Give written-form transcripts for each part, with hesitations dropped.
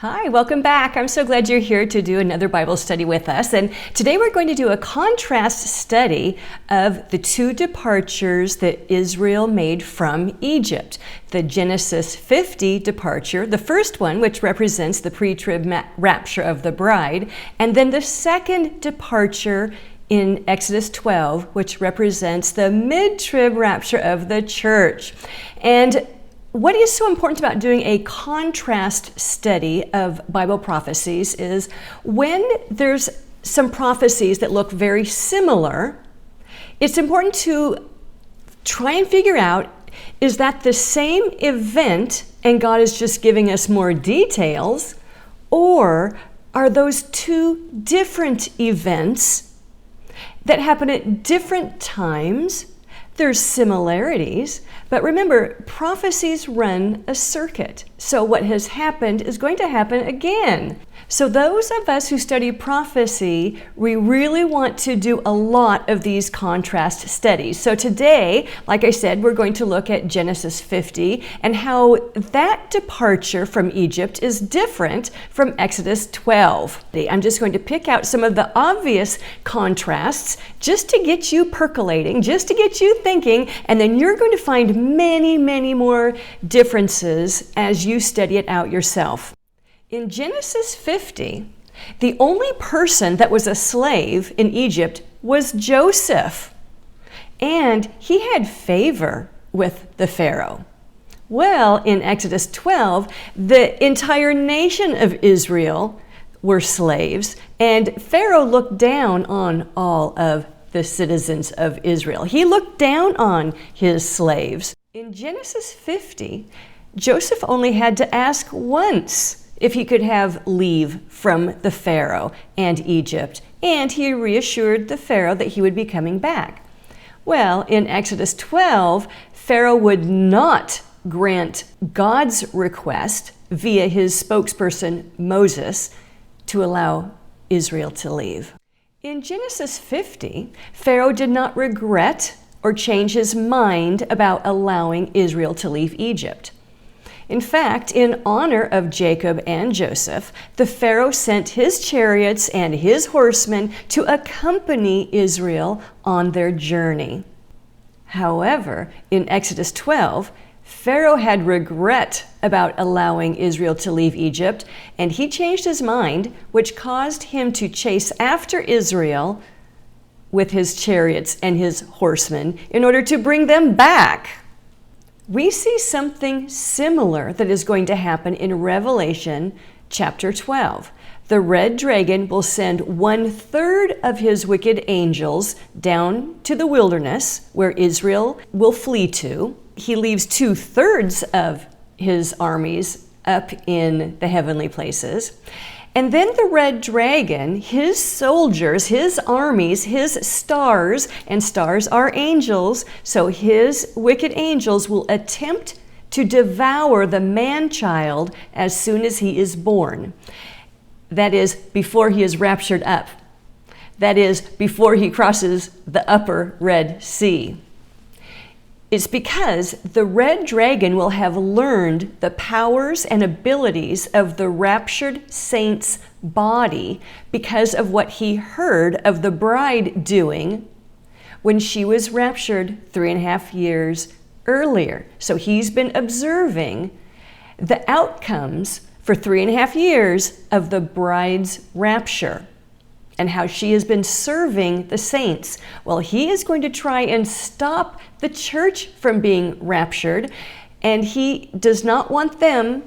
Hi, welcome back. I'm so glad you're here to do another Bible study with us. And today we're going to do a contrast study of the two departures that Israel made from Egypt. The Genesis 50 departure, the first one, which represents the pre-trib rapture of the bride, and then the second departure in Exodus 12, which represents the mid-trib rapture of the church. And what is so important about doing a contrast study of Bible prophecies is when there's some prophecies that look very similar, it's important to try and figure out, is that the same event and God is just giving us more details, or are those two different events that happen at different times? There's similarities, but remember, prophecies run a circuit. So what has happened is going to happen again. So those of us who study prophecy, we really want to do a lot of these contrast studies. So today, like I said, we're going to look at Genesis 50 and how that departure from Egypt is different from Exodus 12. I'm just going to pick out some of the obvious contrasts just to get you percolating, just to get you thinking, and then you're going to find many, many more differences as you study it out yourself. In Genesis 50, the only person that was a slave in Egypt was Joseph, and he had favor with the Pharaoh. Well, in Exodus 12, the entire nation of Israel were slaves, and Pharaoh looked down on all of the citizens of Israel. He looked down on his slaves. In Genesis 50, Joseph only had to ask once if he could have leave from the Pharaoh and Egypt, and he reassured the Pharaoh that he would be coming back. Well, in Exodus 12, Pharaoh would not grant God's request via his spokesperson Moses to allow Israel to leave. In Genesis 50, Pharaoh did not regret or change his mind about allowing Israel to leave Egypt. In fact, in honor of Jacob and Joseph, the Pharaoh sent his chariots and his horsemen to accompany Israel on their journey. However, in Exodus 12, Pharaoh had regret about allowing Israel to leave Egypt, and he changed his mind, which caused him to chase after Israel with his chariots and his horsemen in order to bring them back. We see something similar that is going to happen in Revelation chapter 12. The red dragon will send 1/3 of his wicked angels down to the wilderness where Israel will flee to. He leaves 2/3 of his armies up in the heavenly places. And then the red dragon, his soldiers, his armies, his stars, and stars are angels, so his wicked angels will attempt to devour the man-child as soon as he is born. That is, before he is raptured up. That is, before he crosses the upper Red Sea. It's because the red dragon will have learned the powers and abilities of the raptured saint's body because of what he heard of the bride doing when she was raptured 3.5 years earlier. So he's been observing the outcomes for 3.5 years of the bride's rapture and how she has been serving the saints. Well, he is going to try and stop the church from being raptured, and he does not want them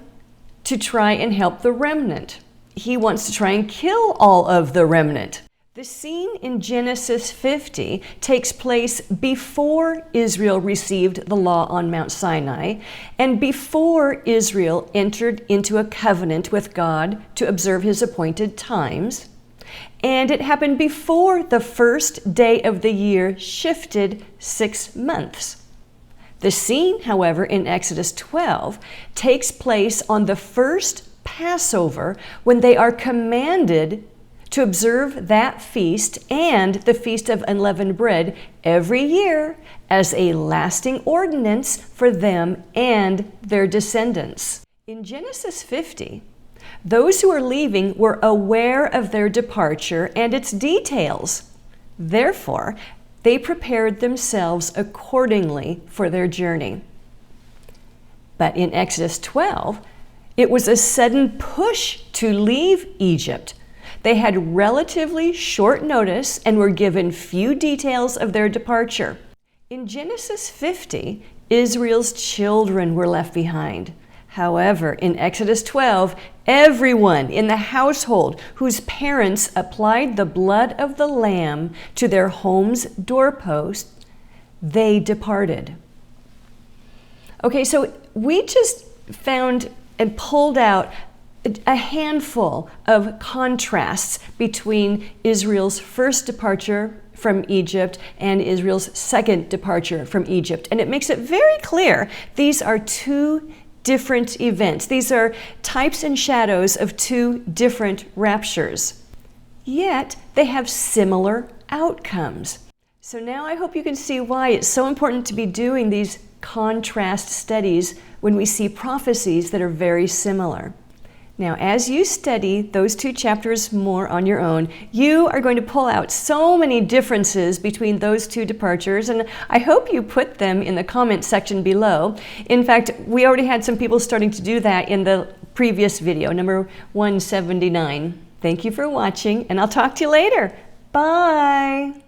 to try and help the remnant. He wants to try and kill all of the remnant. The scene in Genesis 50 takes place before Israel received the law on Mount Sinai and before Israel entered into a covenant with God to observe his appointed times. And it happened before the first day of the year shifted 6 months. The scene, however, in Exodus 12 takes place on the first Passover when they are commanded to observe that feast and the Feast of Unleavened Bread every year as a lasting ordinance for them and their descendants. In Genesis 50, Those who were leaving were aware of their departure and its details. Therefore, they prepared themselves accordingly for their journey. But in Exodus 12, it was a sudden push to leave Egypt. They had relatively short notice and were given few details of their departure. In Genesis 50, Israel's children were left behind. However, in Exodus 12, everyone in the household whose parents applied the blood of the lamb to their home's doorpost, they departed. Okay, so we just found and pulled out a handful of contrasts between Israel's first departure from Egypt and Israel's second departure from Egypt. And it makes it very clear these are two different events. These are types and shadows of two different raptures. Yet they have similar outcomes. So now I hope you can see why it's so important to be doing these contrast studies when we see prophecies that are very similar. Now, as you study those two chapters more on your own, you are going to pull out so many differences between those two departures, and I hope you put them in the comment section below. In fact, we already had some people starting to do that in the previous video, number 179. Thank you for watching, and I'll talk to you later. Bye!